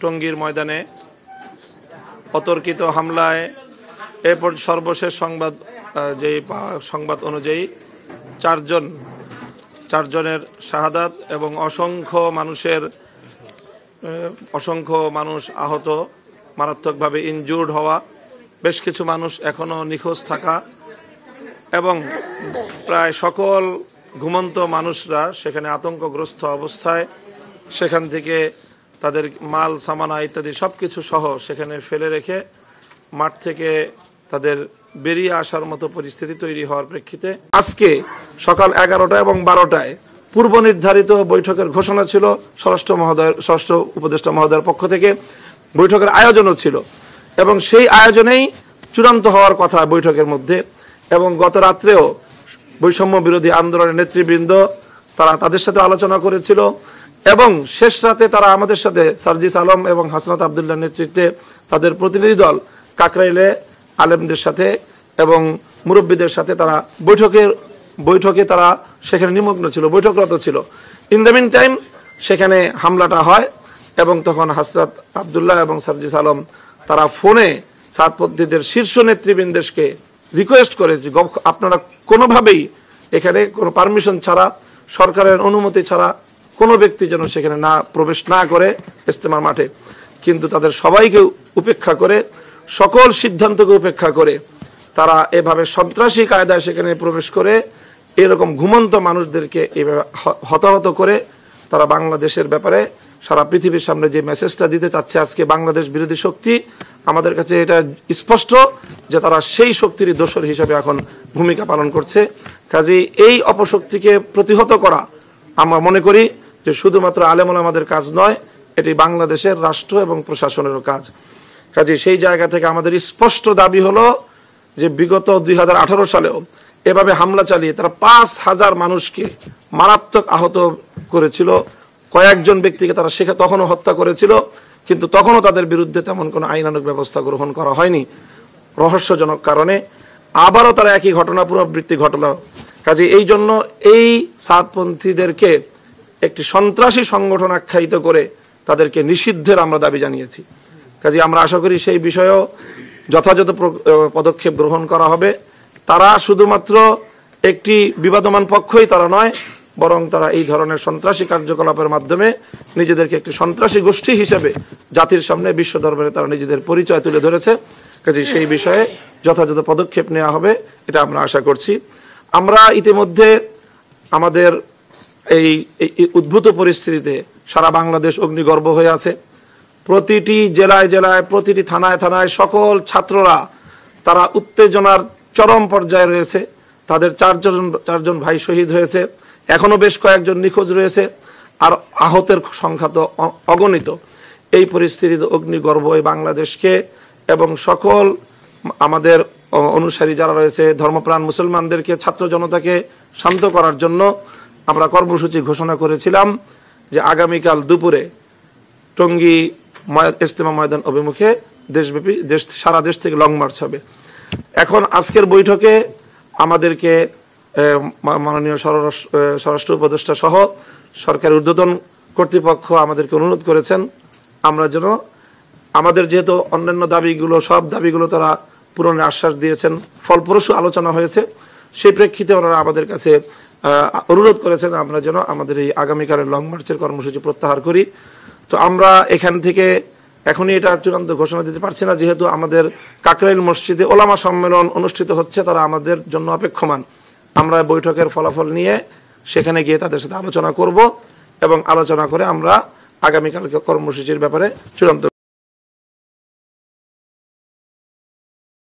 টঙ্গীর ময়দানে অতর্কিত হামলায় এরপর সর্বশেষ সংবাদ অনুযায়ী চারজনের শাহাদাত এবং অসংখ্য মানুষ আহত, মারাত্মকভাবে ইনজুর্ড হওয়া, বেশ কিছু মানুষ এখনো নিখোঁজ থাকা এবং প্রায় সকল ঘুমন্ত মানুষরা সেখানে আতঙ্কগ্রস্ত অবস্থায় সেখান থেকে তাদের মাল সামানা ইত্যাদি সব কিছু সহ সেখানে ফেলে রেখে মাঠ থেকে তাদের বেরিয়ে আসার মতো পরিস্থিতি তৈরি হওয়ার প্রেক্ষিতে আজকে সকাল 11টা এবং 12টায় পূর্ব নির্ধারিত বৈঠকের ঘোষণা ছিল। স্বরাষ্ট্র উপদেষ্টা মহোদয়ের পক্ষ থেকে বৈঠকের আয়োজনও ছিল এবং সেই আয়োজনেই চূড়ান্ত হওয়ার কথা বৈঠকের মধ্যে। এবং গত রাত্রেও বৈষম্য বিরোধী আন্দোলনের নেতৃবৃন্দ তাদের সাথে আলোচনা করেছিল এবং শেষ রাতে তারা আমাদের সাথে সার্জিস আলম এবং হাসনাত আবদুল্লাহর নেতৃত্বে তাদের প্রতিনিধি দল কাকরাইলে আলেমদের সাথে এবং মুরব্বীদের সাথে তারা বৈঠকে তারা সেখানে নিমগ্ন ছিল, বৈঠকরত ছিল। ইন দ্য মিন টাইম সেখানে হামলাটা হয় এবং তখন হাসনাত আবদুল্লাহ এবং সার্জিস আলম তারা ফোনে সাতপন্থীদের শীর্ষ নেতৃবৃন্দকে রিকোয়েস্ট করে যে আপনারা কোনোভাবেই এখানে কোনো পারমিশন ছাড়া, সরকারের অনুমতি ছাড়া কোনো ব্যক্তি যেন সেখানে প্রবেশ না করে ইজতেমার মাঠে। কিন্তু তাদের সবাইকে উপেক্ষা করে, সকল সিদ্ধান্তকে উপেক্ষা করে তারা এভাবে সন্ত্রাসী কায়দায় সেখানে প্রবেশ করে এরকম ঘুমন্ত মানুষদেরকে এইভাবে হতাহত করে তারা বাংলাদেশের ব্যাপারে সারা পৃথিবীর সামনে যে মেসেজটা দিতে চাচ্ছে আজকে বাংলাদেশ বিরোধী শক্তি, আমাদের কাছে এটা স্পষ্ট যে তারা সেই শক্তির দোসর হিসেবে এখন ভূমিকা পালন করছে। কাজেই এই অপশক্তিকে প্রতিহত করা আমরা মনে করি যে শুধুমাত্র আলেম ওলামাদের কাজ নয়, এটি বাংলাদেশের রাষ্ট্র এবং প্রশাসনেরও কাজ। কাজেই সেই জায়গা থেকে আমাদের স্পষ্ট দাবি হলো যে বিগত 2018 সালেও এভাবে হামলা চালিয়ে তারা 5,000 মানুষকে মারাত্মক আহত করেছিল, কয়েকজন ব্যক্তিকে তারা তখনও হত্যা করেছিল, কিন্তু তখনও তাদের বিরুদ্ধে তেমন কোনো আইনানুগ ব্যবস্থা গ্রহণ করা হয়নি রহস্যজনক কারণে। আবারও তারা একই ঘটনা পুনরাবৃত্তি ঘটলো। কাজে এই জন্য এই সাতপন্থীদেরকে একটি সন্ত্রাসী সংগঠন আখ্যায়িত করে তাদেরকে নিষিদ্ধের আমরা দাবি জানিয়েছি। কাজে আমরা আশা করি সেই বিষয়েও যথাযথ পদক্ষেপ গ্রহণ করা হবে। তারা শুধুমাত্র একটি বিবাদমান পক্ষই তারা নয়, বরং তারা এই ধরনের সন্ত্রাসী কার্যকলাপের মাধ্যমে নিজেদেরকে একটি সন্ত্রাসী গোষ্ঠী হিসেবে জাতির সামনে বিশ্ব দরবারে তারা নিজেদের পরিচয় তুলে ধরেছে। কাজে সেই বিষয়ে যথাযথ পদক্ষেপ নেওয়া হবে, এটা আমরা আশা করছি। আমরা ইতিমধ্যে আমাদের এই উদ্ভূত পরিস্থিতিতে সারা বাংলাদেশ অগ্নিগর্ভ হয়ে আছে। প্রতিটি জেলায় জেলায়, প্রতিটি থানায় থানায় সকল ছাত্ররা তারা উত্তেজনার চরম পর্যায়ে রয়েছে। তাদের চারজন ভাই শহীদ হয়েছে, এখনো বেশ কয়েকজন নিখোঁজ রয়েছে, আর আহতের সংখ্যা তো অগণিত। এই পরিস্থিতিতে অগ্নিগর্ভ এই বাংলাদেশকে এবং সকল আমাদের অনুসারী যারা রয়েছে ধর্মপ্রাণ মুসলমানদেরকে, ছাত্র জনতাকে শান্ত করার জন্য আমরা কর্মসূচি ঘোষণা করেছিলাম যে আগামীকাল দুপুরে টঙ্গী ইজতেমা ময়দান অভিমুখে দেশব্যাপী সারা দেশ থেকে লং মার্চ হবে। এখন আজকের বৈঠকে আমাদেরকে মাননীয় স্বরাষ্ট্র উপদেষ্টা সহ সরকারের ঊর্ধ্বতন কর্তৃপক্ষ আমাদেরকে অনুরোধ করেছেন আমরা যেন আমাদের যেহেতু অন্যান্য দাবিগুলো, সব দাবিগুলো তারা পূরণের আশ্বাস দিয়েছেন, ফলপ্রসূ আলোচনা হয়েছে, সেই প্রেক্ষিতে ওনারা আমাদের কাছে অনুরোধ করেছেন আমরা যেন আমাদের এই আগামীকালের লং মার্চের কর্মসূচি প্রত্যাহার করি। তো আমরা এখান থেকে এখনই এটা চূড়ান্ত ঘোষণা দিতে পারছি না, যেহেতু আমাদের কাকরাইল মসজিদে ওলামা সম্মেলন অনুষ্ঠিত হচ্ছে, তারা আমাদের জন্য অপেক্ষমান। আমরা বৈঠকের ফলাফল নিয়ে সেখানে গিয়ে তাদের সাথে আলোচনা করব এবং আলোচনা করে আমরা আগামীকালকে কর্মসূচির ব্যাপারে চূড়ান্ত